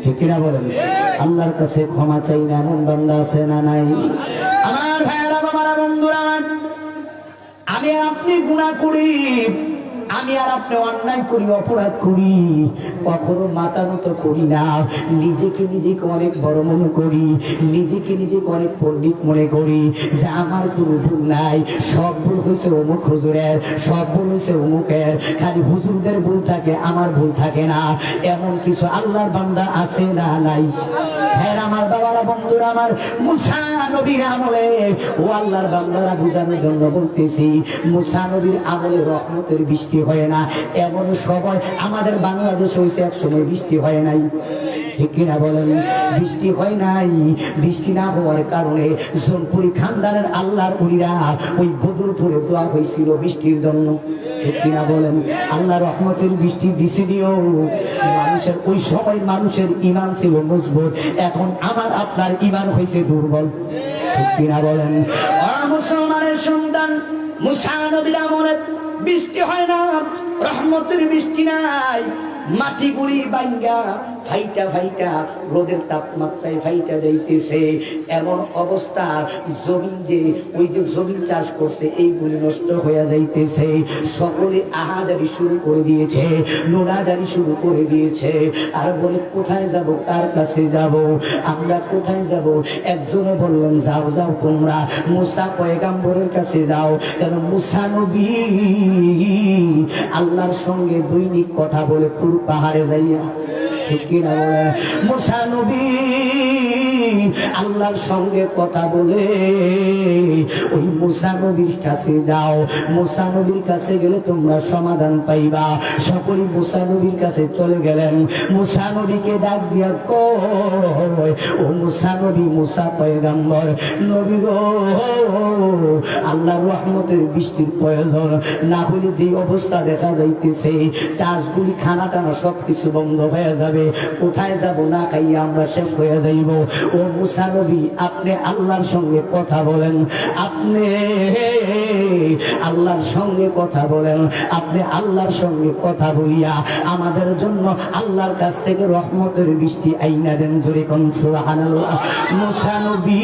ঠিক কিনা বলেন? আল্লাহর কাছে ক্ষমা চাই না এমন বান্দা আছে না নাই? আমার ভাইয়েরা, বাবারা, বন্ধুরা, আমি আর আপনি গুনাহ করি, আমি আর আপনি অন্যায় করি, অপরাধ করি, কখনো মাথা নত করি না। নিজেকে নিজেকে অনেক বড় মনে করি, নিজেকে নিজেকে অনেক পণ্ডিত মনে করি যে আমার কোনো ভুল নাই, সব ভুল হয়েছে অমুক হুজুরের, সব ভুল হয়েছে অমুকের, খালি হুজুরদের ভুল থাকে, আমার ভুল থাকে না। এমন কিছু আল্লাহর বান্দা আছে না নাই? হ্যাঁ আমার বাবারা, বন্ধুরা আমার, মুসা নবীর আমলে, ও আল্লাহর বান্দারা বুঝানোর জন্য বলতেছি, মুসা নবীর আমলে রহমতের বৃষ্টি হয় না। এমন সময় আমাদের বাংলাদেশে হয়েছে, এক সময় বৃষ্টি হয় নাই। ঠিক কিনা বলেন? বৃষ্টি হয় নাই। বৃষ্টি না হওয়ার কারণে জোনপুরি খানদানের আল্লাহর উলিরা ওই বদরপুরে দোয়া হয়েছিল বৃষ্টির জন্য। ঠিক কিনা বলেন? আল্লাহ রহমতের বৃষ্টি দিছে দিও। মানুষের ওই সময় মানুষের ঈমান ছিল মজবুত, এখন আমার আপনার ঈমান হয়েছে দুর্বল। ঠিক কিনা বলেন? মুসলমানের সন্তান, মুসা নবীর আমলে বৃষ্টি হয় না, রহমতের বৃষ্টি নাই। মাটি গুড়ি বাইঙ্গা ফাইটা ফাইটা রোদের তাপমাত্রায় ফাইটা যাইতেছে। এমন অবস্থা, জমিন যে ওই যে জমিন চাষ করছে এইগুলি নষ্ট হয়ে যাইতেছে। সকলে আহাজারি শুরু করে দিয়েছে, নোনাজারি শুরু করে দিয়েছে। আর বলে কোথায় যাব, কার কাছে যাব, আমরা কোথায় যাব? একজনে বললেন যাও যাও তোমরা মুসা পয়গাম্বরের কাছে যাও, কারণ মুসা নবী আল্লাহর সঙ্গে দৈনিক কথা বলে তুর পাহাড়ে যাইয়া। ঠিক কিনা বলে? মুসা নবী আল্লাহর সঙ্গে কথা বলে ওই মুসা নবীর কাছে যাও। মুসা নবীর কাছে গেলে তোমরা সমাধান পাইবা। সকলে মুসা নবীর কাছে চলে গেলেন। মুসা নবীকে ডাক দিয়া কয়, ও মুসা নবী, মুসা পয়গম্বর নবী গো, আল্লাহর রহমতের বৃষ্টির প্রয়োজন, না হলে যে অবস্থা দেখা যাইতেছে চাষগুলি খানা টানা সবকিছু বন্ধ হয়ে যাবে। কোথায় যাব? না খাইয়া আমরা শেষ হয়ে যাইব। ও মুসা নবী, আপনি আল্লাহর সঙ্গে কথা বলেন, আপনি আল্লাহর সঙ্গে কথা বলেন, আপনি আল্লাহর সঙ্গে কথা বলিয়া আমাদের জন্য আল্লাহর কাছ থেকে রহমতের বৃষ্টি আইনা দেন। জোরে কোন সুবহানাল্লাহ। মুসা নবী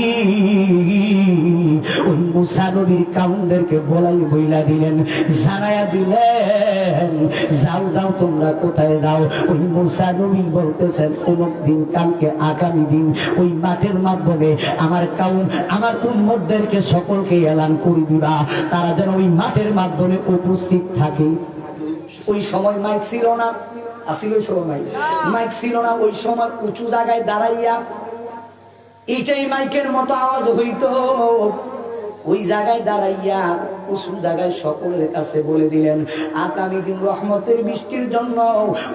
ওই মুসা নবীর কাউমদেরকে বইলা দিলেন, জানায়া দিলেন, যাও যাও তোমরা কোথায় যাও। ওই মুসা নবী বলতেছেন অমুক দিন, কালকে আগামী দিন ওই মাঠের মাধ্যমে আমার কাউম, আমার উম্মতদেরকে সকলকে এলান করে দিবা, তারা যেন ওই মাঠের মাধ্যমে উপস্থিত থাকে। ওই সময় মাইক ছিল না, আসিল সময় মাইক ছিল না। ওই সময় উঁচু জায়গায় দাঁড়াইয়া এটাই মাইকের মতো আওয়াজ হইতো। ওই জায়গায় দাঁড়াইয়া উঁচু জায়গায় সকলের কাছে বলে দিলেন, আগামী দিন রহমতের বৃষ্টির জন্য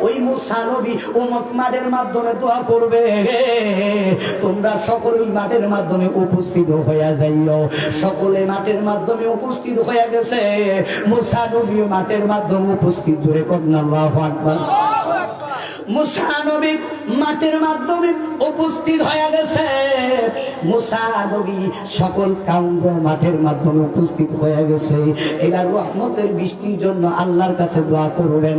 ওই মুসা নবী অমুক মাঠের মাধ্যমে দোয়া করবে, তোমরা সকলে ওই মাঠের মাধ্যমে উপস্থিত হইয়া যাইও। সকলে মাঠের মাধ্যমে উপস্থিত হইয়া গেছে। মুসা নবী মাঠের মাধ্যমে উপস্থিত। ধরে কন্যা আল্লাহু আকবার। মুসা নবী মাঠের মাধ্যমে উপস্থিত হয়ে গেছে। মুসা নবী সকল কাউম মাঠের মাধ্যমে উপস্থিত হয়ে গেছে। এবার রহমতের বৃষ্টির জন্য আল্লাহর কাছে দোয়া করবেন।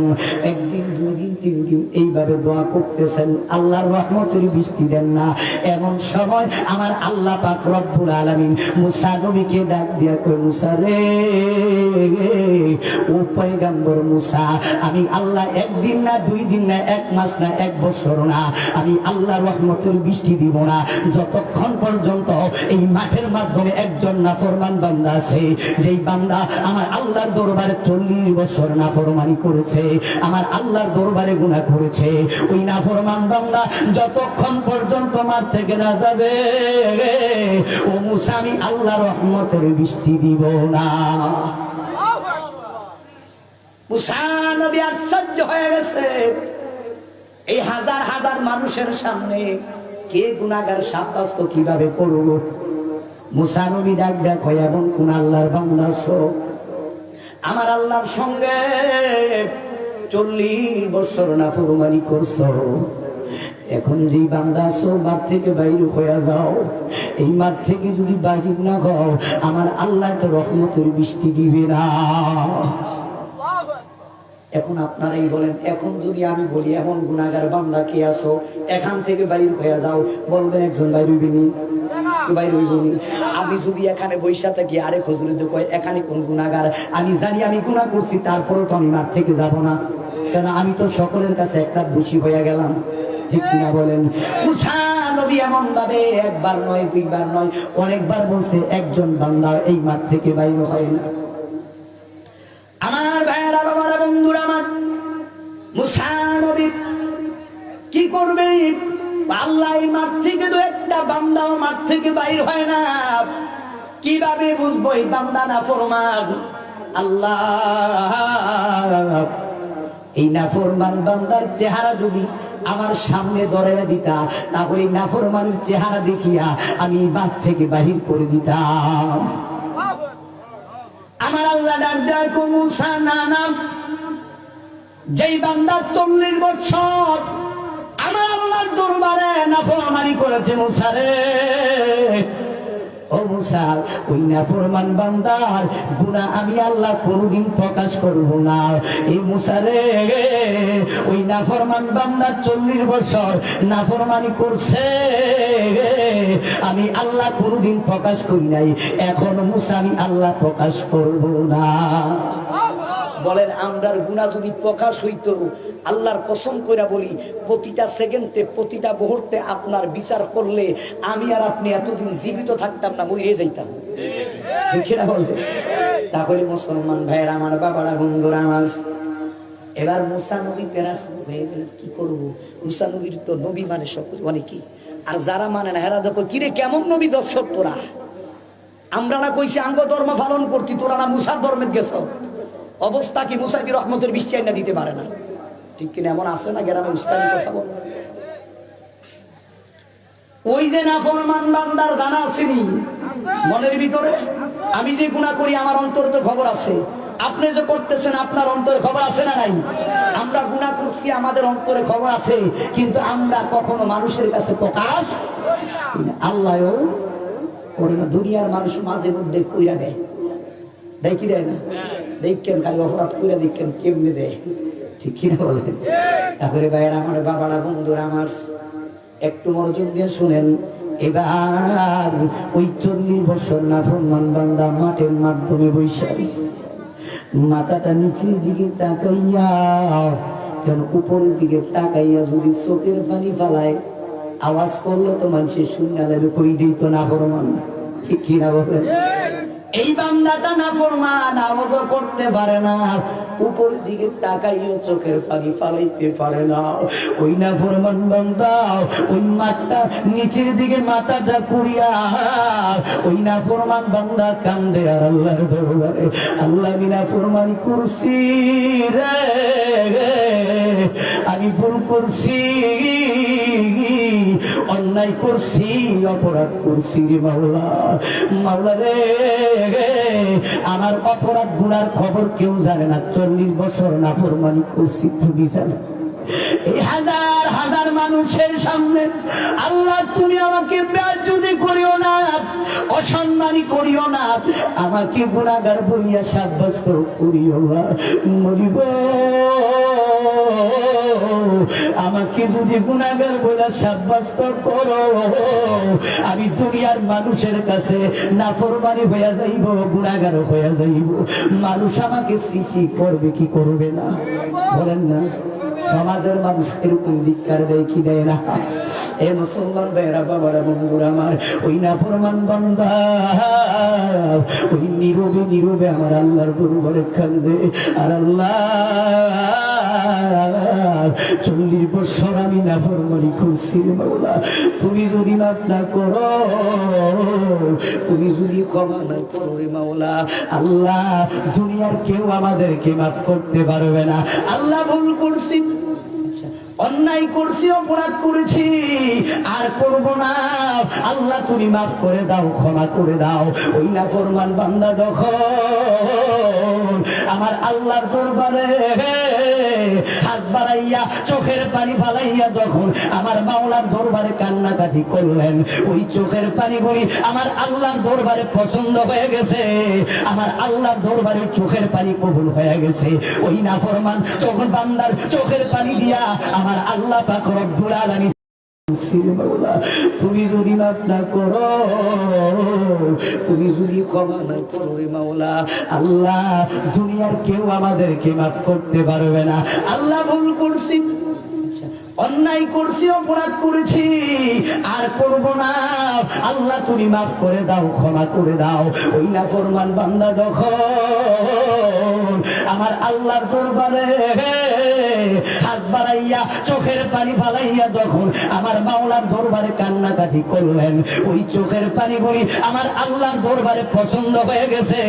একদিন, দুই দিন, তিন দিন এইভাবে দোয়া করতেছেন, আল্লাহর রহমতের বৃষ্টি দেন না। এমন সময় আমার আল্লাহ পাক রব্বুল আলামিন মুসা নবীকে ডাক দিয়া কই, মুসা রে, ও পয়গম্বর মুসা, আমি আল্লাহ একদিন না, দুই দিন না, এক মাস না, এক বছর না, আমি আল্লাহ রহমতের বৃষ্টি দিব না যতক্ষণ পর্যন্ত এই মাঠের মাধ্যমে একজন নাফরমান বান্দা আছে, যেই বান্দা আমার আল্লাহর দরবারে 40 বছর নাফরমানি করেছে, আমার আল্লাহর দরবারে গুনাহ করেছে। ওই নাফরমান বান্দা যতক্ষণ পর্যন্ত মাঠ থেকে না যাবে, ও মুসা, আমি আল্লাহ রহমতের বৃষ্টি দিব না। মুসা নবী আশ্চর্য হয়ে গেছে। এই হাজার হাজার মানুষের সামনে কে গুনাহগার সাব্যস্ত কিভাবে করব? মুসা নবী ডাক দেখো, এমন কোন আল্লাহর বান্দা আছো আমার আল্লাহর সঙ্গে 40 বছর নাফরমানি করছো, এখন যে বান্দা আছো মাঠ থেকে বাইর হয়ে যাও। এই মাঠ থেকে যদি বাহির না হও, আমার আল্লাহ তো রহমতের বৃষ্টি দিবে না। এখন আপনারাই বলেন, এখন যদি আমি বলি এমন গুনাহগার বান্দা কে আছো, এখান থেকে বাইর হয়ে যাও, বলবেন একজন বাইর হইবেনি? বাইর হইবনি। আমি যদি এখানে বৈশা থাকি, আরেক হুজুর কয় এখানে কোন গুনাহগার, আমি জানি আমি গুনাহ করছি, তারপরেও তো আমি মাঠ থেকে যাব না, কেন আমি তো সকলের কাছে একটা দোষী হয়ে গেলাম। ঠিক কিনা বলেন? মুসা নবী এমন ভাবে একবার নয় দুইবার নয় অনেকবার বলছে, একজন বান্দা এই মাঠ থেকে বাইর হয় না। আমার ভাইয়েরা, বাবারা, বন্ধুরা আমার, মুসা নবী কি করবে? আল্লাহ এই মাঠ থেকে তো একটা বান্দাও মাঠ থেকে বাইর হয় না। কিভাবে বুঝবো এই বান্দা নাফরমান? আল্লাহ এই নাফরমান বান্দার চেহারা যদি আমার সামনে ধরাইয়া দিতা, তাহলে নাফরমানের চেহারা দেখিয়া আমি মাঠ থেকে বাহির করে দিতাম। আমার আল্লাহ ডাক দেয়, মুসা না নাম, যেই বান্দা 40 বছর আমার আল্লাহর দরবারে নাফরমানি করেছে, মুসা রে, ও মুসা, ওই নাফরমান বান্দার গুনাহ আমি আল্লাহ কোনদিন প্রকাশ করব না। এই মুসা রে, ওই নাফরমান বান্দা 40 বছর নাফরমানি করছে, আমি আল্লাহ কোনদিন প্রকাশ করি নাই, এখন মুসা আমি আল্লাহ প্রকাশ করব না। বলেন, আমরার গুনাহ যদি প্রকাশ হইতো, আল্লাহর কসম কইরা বলি, প্রতিটা সেকেন্ডে প্রতিটা মুহূর্তে আপনার বিচার করলে আমি আর আপনি এতদিন জীবিত থাকতাম না, মরে যাইতাম। তাহলে মুসলমান ভাইয়েরা আমার, বাবারা, বন্ধুরা আমার, এবার মুসা নবী প্যারাস হয়ে গেলেন। কি করব? মুসা নবীর তো নবী মানে সকল অনেকেই, আর যারা মানে না হেরা দেখো, কিরে কেমন নবী দর্শক তোরা? আমরা না কইছি আঙ্গ ধর্ম পালন করতি, তোরা না মুসার ধর্মে গেছ। অবস্থা কি? মুসা কি রহমতের বৃষ্টি আইনা দিতে পারে না? ঠিক কিনা? এমন আছে না গ্রামে উস্তাদি কথা বল। ওই যে নাফরমান বান্দার জানা আসেনি মনের ভিতরে? আমি যে গুনাহ করি আমার অন্তরে তো খবর আছে, আপনি যে করতেছেন আপনার অন্তরে খবর আছে না নাই? আমরা গুনাহ করছি আমাদের অন্তরে খবর আছে, কিন্তু আমরা কখনো মানুষের কাছে প্রকাশ আল্লাহও করে না। দুনিয়ার মানুষ মাঝে মধ্যে কইরা দেয়, দেখি দেয় না? দেখেন খালি অপরাধ করে দেখেন কেমনে দেয়। ঠিক কিনা বলেন? তারপরে ভাইয়েরা আমার, বাবারা, বন্ধুরা আমার, একটু মনোযোগ দিয়ে শুনেন। এবার ওই 40 বছর নাফরমান বান্দা মাঠের মাধ্যমে বৈশা মাথাটা নিচের দিকে তাকাইয়া, কেন উপরের দিকে তাকাইয়া যদি চোখের পানি ফালায়, আওয়াজ করলো তো মানুষের শুনালে কই দিত নাফরমান। ঠিক কিনা বলেন? এই বান্দাটা নাফরমান, আওয়াজ করতে পারে না, উপরের দিকে তাকাইও চোখের পানি ফালাইতে পারে না। ওই নাফরমান বান্দা ওই মাঠটা নিচের দিকে মাথাটা করিয়া ওই নাফরমান বান্দা কান্দে আর আল্লাহর দরবারে, আল্লাহ আমি নাফরমানি করছি রে, আমি ভুল করছি, অন্যায় করছি, অপরাধ করছি রে মাওলা। মাওলা রে, আমার অপরাধ গুনার খবর কেউ জানে না, 40 বছর নাফরমানি করছি, তুমি জানো। এই হাজার হাজার মানুষের সামনে আল্লাহ তুমি আমাকে বেয়াদবি করিও না, অসম্মানী করিও না, আমাকে গুনাহগার বলিয়া সাব্যস্ত করিও না। মরিব আমাকে যদি গুনাহগার বলে সাব্যস্ত করো, আমি দুনিয়ার মানুষের কাছে নাফরমানি হইয়া যাইব, গুনাহগার হইয়া যাইব। মানুষ আমাকে সিসি করবে কি করবে না? বলেন না? সমাজের মানুষ এরকম ধিক্কার দেয় কি দেয় না? এ মুসলমান ভাইয়েরা, বাবারা, বন্ধুরা আমার, ওই নাফরমান বান্দা ওই নীরবে নীরবে আমার আল্লাহর দরবারে কান্দে, আর আল্লাহ 40 বছর আমি নাফরমানি করছি মাওলা, তুমি যদি মাফ না করো, তুমি যদি ক্ষমা না করো রে মাওলা, আল্লাহ দুনিয়ার কেউ আমাদেরকে মাফ করতে পারবে না। আল্লাহ ভুল করছি, অন্যায় করছি, অপরাধ করেছি, আর করব না। আল্লাহ তুমি মাফ করে দাও, ক্ষমা করে দাও। ওই নাফরমান বান্দা যখন আমার আল্লাহর দরবারে হাত বাড়াইয়া চোখের পানি ফালাইয়া যখন আমার মাওলার দরবারে কান্নাকাটি করলেন, ওই চোখের পানিগুলি আমার আল্লাহর দরবারে পছন্দ হয়ে গেছে, আমার আল্লাহর দরবারে চোখের পানি কবুল হয়ে গেছে। ওই নাফরমান যখন বান্দার চোখের পানি দিয়া আমার আল্লাহ পাক রব্বুল আলামিন তুমি যদি মাফ না করো, তুমি যদি ক্ষমা না করো মাওলা, আল্লাহ দুনিয়ার কেউ আমাদেরকে মাফ করতে পারবে না। আল্লাহ ভুল করছি, অন্যায় করছি, অপরাধ করেছি, আর করব না। আল্লাহ তুমি মাফ করে দাও, ক্ষমা করে দাও। ওই নাফরমান বান্দা যখন আমার আল্লাহর দরবারে হাত বাড়াইয়া চোখের পানি ফালাইয়া যখন আমার মাওলার দরবারে কান্নাকাটি করলেন, ওই চোখের পানিগুলি আমার আল্লাহর দরবারে পছন্দ হয়ে গেছে,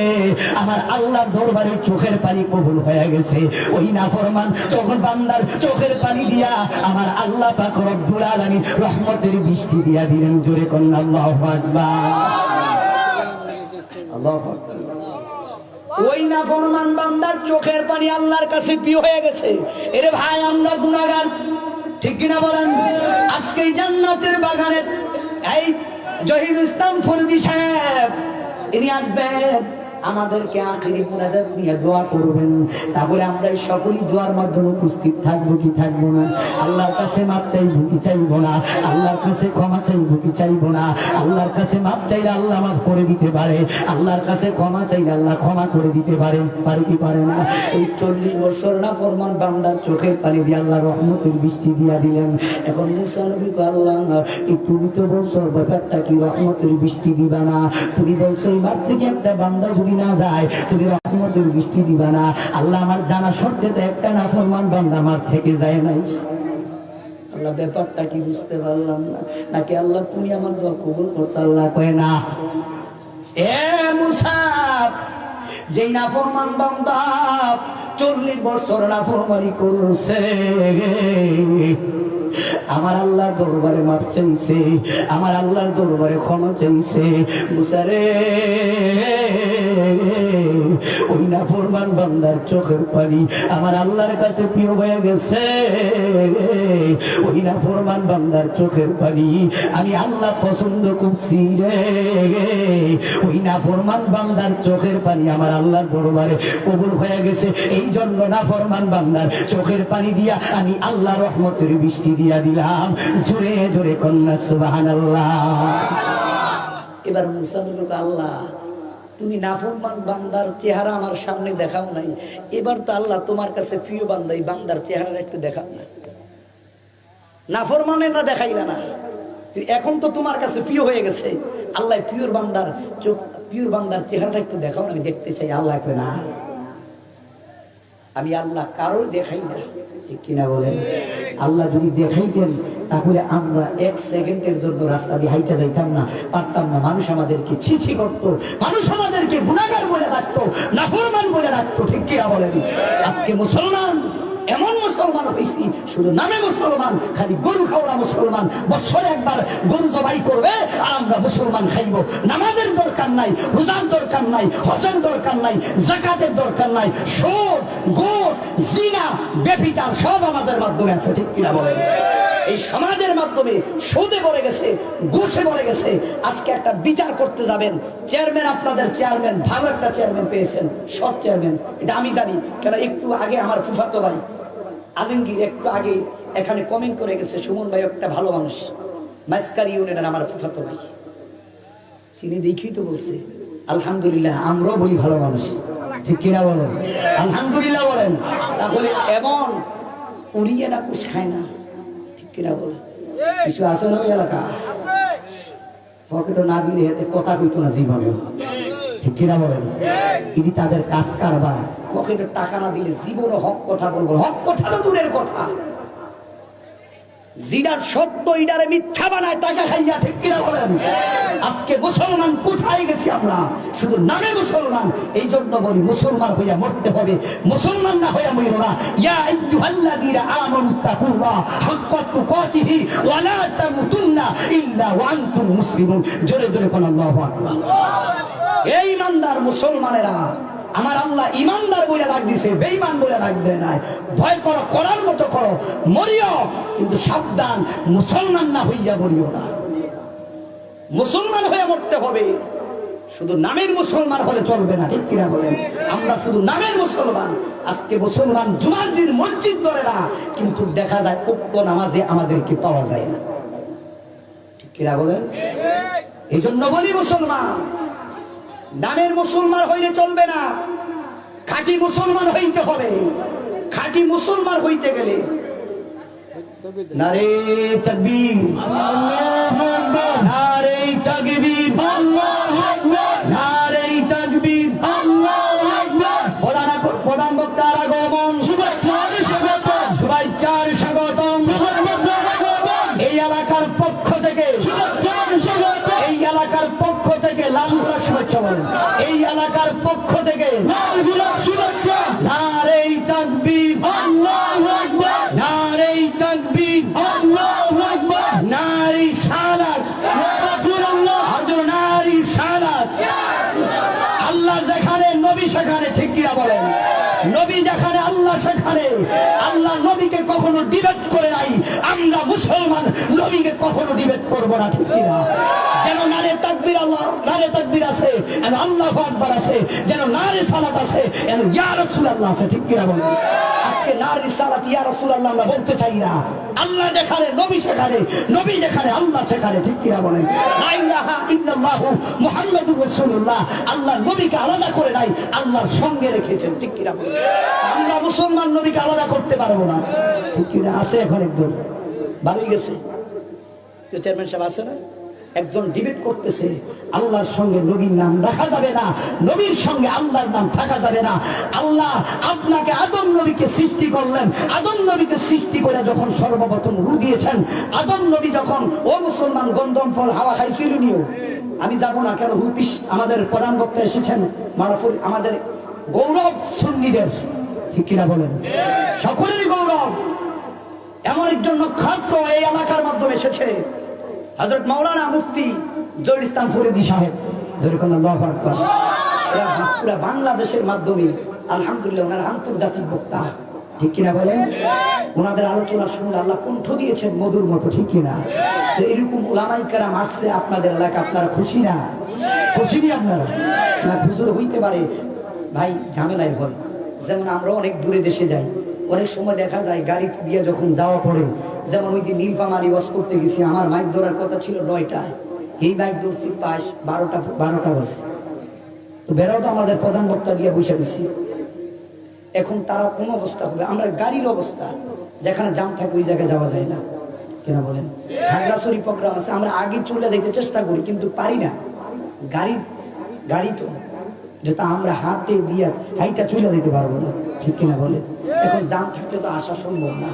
আমার আল্লাহর দরবারে চোখের পানি কবুল হয়ে গেছে। ওই নাফরমান যখন বান্দার চোখের পানি দিয়া আমার আল্লাহ পাক রব্বুল আলামিন রহমতের বৃষ্টি দিয়া দিলেন। জোরে কন্যা আল্লাহু আকবার, আল্লাহু আকবার। ওই নাফরমান বান্দার চোখের পানি আল্লাহর কাছে প্রিয় হয়ে গেছে। এরে ভাই, আমরা গুনাহগার, ঠিক কিনা বলেন? আজকে জান্নাতের বাগানের এই জহিরুল ইসলাম ফরদি সাহেব ইনি আসবেন, আমাদেরকে আখিরি মুনাজাত নিয়ে দোয়া করবেন। তারপরে আমরা সকলেই দোয়ার মাধ্যমে উপস্থিত থাকবো কি থাকবো না? আল্লাহর কাছে মাপ চাইবো কি চাইবো না? আল্লাহর কাছে ক্ষমা চাইবো কি চাইবো না? আল্লাহর কাছে মাপ চাইলে আল্লাহ মাফ করে দিতে পারে, আল্লাহর কাছে ক্ষমা চাইলে আল্লাহ ক্ষমা করে দিতে পারে, পারে কি পারে না? এই 40 বছর না ফরমান বান্দার চোখের পানি দিয়ে আল্লাহ রহমতের বৃষ্টি দিয়া দিলেন। এখন মুসা নবী কো, আল্লাহ এই তুমি তো বলছো ব্যাপারটা কি রহমতের বৃষ্টি দিবা না? তুমি বলছো এই মাঠ থেকে একটা বান্দা যদি না যায় তুমি রহমতের বৃষ্টি দিবা না। আল্লাহ আমার জানা সত্ত্বে তো একটা নাফরমান বান্দা আমার থেকে যায় নাই। আল্লাহ ব্যাপারটা কি বুঝতে পারলাম না, নাকি আল্লাহ তুমি আমার দোয়া কবুল করছো? আল্লাহ কয় না, এ মুসা, যেই নাফরমান বান্দা 40 বছর নাফরমানি করছে, আমার আল্লাহর দরবারে মাপ চাইছে, আমার আল্লাহর দরবারে ক্ষমা চাইছে, মুসা রে, ওই নাফরমান বান্দার চোখের পানি আমার আল্লাহর কাছে প্রিয় হয়ে গেছে। ওই নাফরমান বান্দার চোখের পানি আমি আল্লাহ পছন্দ করছি রে। ওই নাফরমান বান্দার চোখের পানি আমার আল্লাহর দরবারে কবুল হয়ে গেছে। এই জন্য নাফরমান বান্দার চোখের পানি দিয়া আমি আল্লাহ রহমতের বৃষ্টি দিয়া দিলাম। জোরে জোরে কন্যা সুবহানাল্লাহ। এবার মুসা বলল, আল্লাহ তুমি নাফরমান বান্দার চেহারা আমার সামনে দেখাও নাই, এবার তো আল্লাহ তোমার কাছে প্রিয় বান্দা, এই বান্দার চেহারা একটু দেখাও না। নাফরমানের না দেখাইলা না, এখন তো তোমার কাছে প্রিয় হয়ে গেছে, আল্লাহ প্রিয় বান্দার চোখ, প্রিয় বান্দার চেহারাটা একটু দেখাও না, আমি দেখতে চাই। আল্লাহ কয় না, আমি আল্লাহ কারোর দেখাই না, ঠিক কিনা বলেন? আল্লাহ যদি দেখাইতেন তাহলে আমরা 1 সেকেন্ডের জন্য রাস্তা দিয়ে হাইটা যাইতাম না, পারতাম না। মানুষ আমাদেরকে ছিছি করতো, মানুষ আমাদেরকে গুনাহগার বলে রাখতো, নাফরমান বলে রাখতো, ঠিক কিনা বলেন? আজকে মুসলমান এমন মুসলমান হয়েছি, শুধু নামে মুসলমান, খালি গরু খাওয়া মুসলমান। বছরে একবার গরু জবাই করবে আর আমরা মুসলমান খাইব। নামাজের দরকার নাই, রোজার দরকার নাই, হজের দরকার নাই, যাকাতের দরকার নাই। সুদ, ঘুষ, জিনা, ব্যভিচার সব আমাদের মাধ্যমে আছে, ঠিক কিনা বলেন? এই সমাজের মাধ্যমে সুদে পড়ে গেছে, ঘুষে পড়ে গেছে। আজকে একটা বিচার করতে যাবেন, চেয়ারম্যান, আপনাদের চেয়ারম্যান ভালো একটা চেয়ারম্যান পেয়েছেন, সৎ চেয়ারম্যান, এটা আমি জানি, কেন একটু আগে আমার ফুফাতো ভাই আলমগীর একটু আগে এখানে কমেন্ট করে গেছে, সুমন ভাই একটা ভালো মানুষ, মাইজকার ইউনিয়নের আমার ফুফাতো ভাই, চিনি দেখি তো বলছে আলহামদুলিল্লাহ। আমরাও বলি ভালো মানুষ, ঠিক কিনা বলেন? আলহামদুলিল্লাহ বলেন। তাহলে এমন উড়িয়ে না কুশ খায় না, ঠিক কিনা বলেন? কিছু আছে না ওই এলাকা, পকেটে না দিলে এতে কথা কইতো না জীবনে, ঠিক কিনা বলেন? এটি তাদের কাজ কারবার। পকেটে টাকা না দিলে জীবনে হক কথা বলবো, হক কথা তো দূরের কথা, জিনার সত্য ইডারে মিথ্যা বানায় টাকা খাইয়া, ঠিক কিনা বলেন? আজকে মুসলমান কোথায় গেছি আমরা? শুধু নামে মুসলমান। এই জন্য বলি মুসলমান হইয়া মরতে হবে, মুসলমান না হইয়া মরিও না। ইয়া আইয়ুহাল্লাযীনা আমানু তাকুল্লাহ হাক্কা তুকাতিহি ওয়া লা তামুতুন্না ইল্লা ওয়া আনতুম মুসলিমুন। জোরে জোরে বলেন আল্লাহু আকবার। এই ইমানদার মুসলমানেরা, আমার আল্লাহ ইমানদার বলে ডাক দিছে, বেঈমান বলে ডাক দেয় নাই। ভয় করো, করার মতো করো, মরিও, কিন্তু সাবধান, মুসলমান না হইয়া মরিও না। মুসলমান হয়ে মরতে হবে, শুধু নামের মুসলমান হলে চলবে না, ঠিক কিনা বলেন? আমরা শুধু নামের মুসলমান। আজকে মুসলমান জুমার দিন মসজিদ ধরে না, কিন্তু দেখা যায় উক্ত নামাজে আমাদেরকে পাওয়া যায় না, ঠিক কিনা বলেন? এই জন্য বলি মুসলমান, নামের মুসলমান হইলে চলবে না, খাঁটি মুসলমান হইতে হবে। খাঁটি মুসলমান হইতে গেলে নারে তাকবীর, আল্লাহু আকবার, নারে তাকবীর, আল্লাহু আকবার, নারে তাকবীর, আল্লাহু আকবার। প্রধান বক্তার আগমন, শুভেচ্ছার স্বাগতম, শুভেচ্ছার স্বাগতম। এই এলাকার পক্ষ থেকে শুভেচ্ছার স্বাগতম, এই এলাকার পক্ষ থেকে লাল গোলাপ শুভেচ্ছা বলেন, এই এলাকার পক্ষ থেকে লাল গোলাপ শুভেচ্ছা। নারে তাকবীর, আল্লাহু আকবার, নারে তাকবীর, আল্লাহু আকবার, নারে সালাত ইয়া রাসূলুল্লাহ, হযরত নারে সালাত ইয়া রাসূলুল্লাহ। আল্লাহ যেখানে নবী সেখানে, ঠিক কিনা বলেন? নবী যেখানে আল্লাহ সেখানে। আল্লাহ নবীকে কখনো ডিবেট করে নাই, আমরা মুসলমান নবীকে কখনো ডিবেট করব না, ঠিক কিনা? যেন নারে তাকবীর, আল্লাহ নারে তাকবীর আছে, যেন আল্লাহু আকবার আছে, যেন নারে সালাত আছে, যেন ইয়া রাসূলুল্লাহ আছে, ঠিক কিনা বলেন? আজকে নারে সালাত ইয়া রাসূলুল্লাহ আমরা বলতে চাই না। আল্লাহ যেখানে নবী সেখানে, নবী যেখানে আল্লাহ সেখানে, ঠিক কিনা বলেন? লা ইলাহা ইল্লাল্লাহু মুহাম্মাদুর রাসূলুল্লাহ। আল্লাহ নবীকে আলাদা করে নাই, আল্লাহর সঙ্গে রেখেছেন, ঠিক কিনা বলেন? আমরা মুসলমান নবীকে আলাদা করতে পারবো না, ঠিক কিনা? আছে এখন একজন বাড়ি গেছে, চেয়ারম্যান সাহেব আছে না, একজন ডিবেট করতেছে, আল্লাহর সঙ্গে নবীর নাম রাখা যাবে না, নবীর সঙ্গে আল্লাহর নাম থাকা যাবে না। আল্লাহ আপনাকে আদম নবীকে সৃষ্টি করলেন, আদম নবীকে সৃষ্টি করে যখন সর্বপ্রথম রু দিয়েছেন, আদম নবী যখন, ও মুসলমান, গন্ধম ফল হাওয়া খাইছিল নিও, আমি যাবো না কেন, হুপিস আমাদের প্রধান বক্তা এসেছেন, মারাফুল আমাদের গৌরব সুন্নিদের, ঠিক কিনা বলেন? সকলেরই গৌরব। এমন একজন নক্ষত্র এই এলাকার মাধ্যমে এসেছে, হযরত মাওলানা মুফতি জহির ইসলাম ফরিদী সাহেব, পুরা বাংলাদেশের মাধ্যমে আলহামদুলিল্লাহ ওনার আন্তর্জাতিক বক্তা, ঠিক কিনা বলেন? ওনাদের আলোচনা শুনলে আল্লাহ কণ্ঠ দিয়েছেন মধুর মতো, ঠিক কিনা? তো এরকম উলামায়ে কেরাম আসছে আপনাদের এলাকা, আপনারা খুশি না? খুশি নি আপনারা? না হুজুর হইতে পারে ভাই, ঝামেলায় হয়। যেমন আমরা অনেক দূরে দেশে যাই, অনেক সময় দেখা যায় গাড়ি দিয়ে যখন যাওয়া পড়ে, যেমন ওই যে নীলফামারী ওয়াজ করতে গেছি, আমার মাইক ধরার কথা ছিল 9টায়, এই মাইক ধরছি 12টা বাজে, তো বেরাও তো আমাদের প্রধান বক্তা দিয়ে বসে গেছি। এখন তারা কোন অবস্থা হবে, আমরা গাড়ির অবস্থা, যেখানে জাম থাকে ওই জায়গায় যাওয়া যায় না, কেন বলেন? খাগড়াছড়ি প্রোগ্রাম আছে, আমরা আগে চলে যেতে চেষ্টা করি কিন্তু পারি না, গাড়ি তো যেটা আমরা হাতে দিয়ে হাইটা চলে যেতে পারবো না, ঠিক কিনা বলে? এখন জাম থাকলে তো আসা সম্ভব না।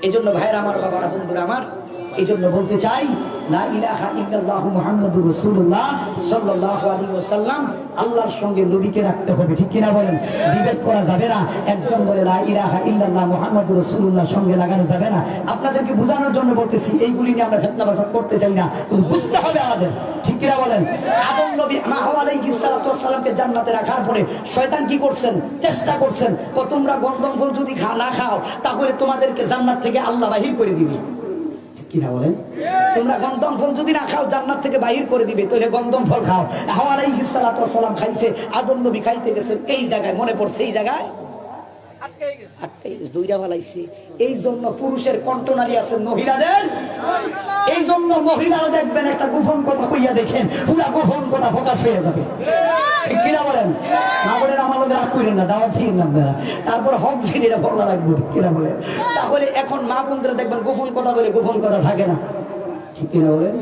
এই জন্য ভাইয়েরা আমার, বাবারা, বন্ধুরা আমার, এই জন্য বলতে চাই, লা ইলাহা ইল্লাল্লাহু মুহাম্মাদুর রাসূলুল্লাহ সাল্লাল্লাহু আলাইহি ওয়াসাল্লাম, আল্লাহর সঙ্গে নবীকে রাখতে হবে, ঠিক কিনা বলেন? ডিবেট করা যাবে না। একজন বলে লা ইলাহা ইল্লাল্লাহ মুহাম্মাদুর রাসূলুল্লাহ সঙ্গে লাগানো যাবে না। আপনাদেরকে বোঝানোর জন্য বলতেছি, এইগুলি নিয়ে আমরা ফিতনা ফাসাদ করতে চাই না, কিন্তু বুঝতে হবে আমাদের, ঠিক কিনা বলেন? আদম নবী হাওয়া আলাইহিস সালাতু ওয়াস সালামকে জান্নাতে রাখার পরে শয়তান কি করছেন? চেষ্টা করছেন, তোমরা গন্ধম ফল যদি না খাও তাহলে তোমাদেরকে জান্নাত থেকে আল্লাহ বাহির করে দিবে, কিনা বলেন? তোমরা গন্ধম ফল যদি না খাও জান্নাত থেকে বাহির করে দিবে, তাহলে গন্ধম ফল খাও। হাওয়া আলাইহিস সালাতু ওয়াস সালাম খাইছে, আদম নবী খাইতে গেছেন, এই জায়গায় মনে পড়ছে, এই জায়গায় এই জন্য পুরুষের কণ্ঠনালী আছে মহিলাদের, এই জন্য মহিলারা দেখবেন একটা গোপন কথা কইয়া দেখেন, পুরা গোপন কথা প্রকাশ হয়ে যাবে, কিনা বলেন? না বলেন আমার লোকের রাগ করেন না, দাওয়াত দিন না আপনারা, তারপর হক ঝিনিরা বলা লাগবে, কিনা বলেন? তাহলে এখন মা বোনরা দেখবেন গোপন কথা বলে গোপন কথা থাকে না, ঠিক কিনা বলেন?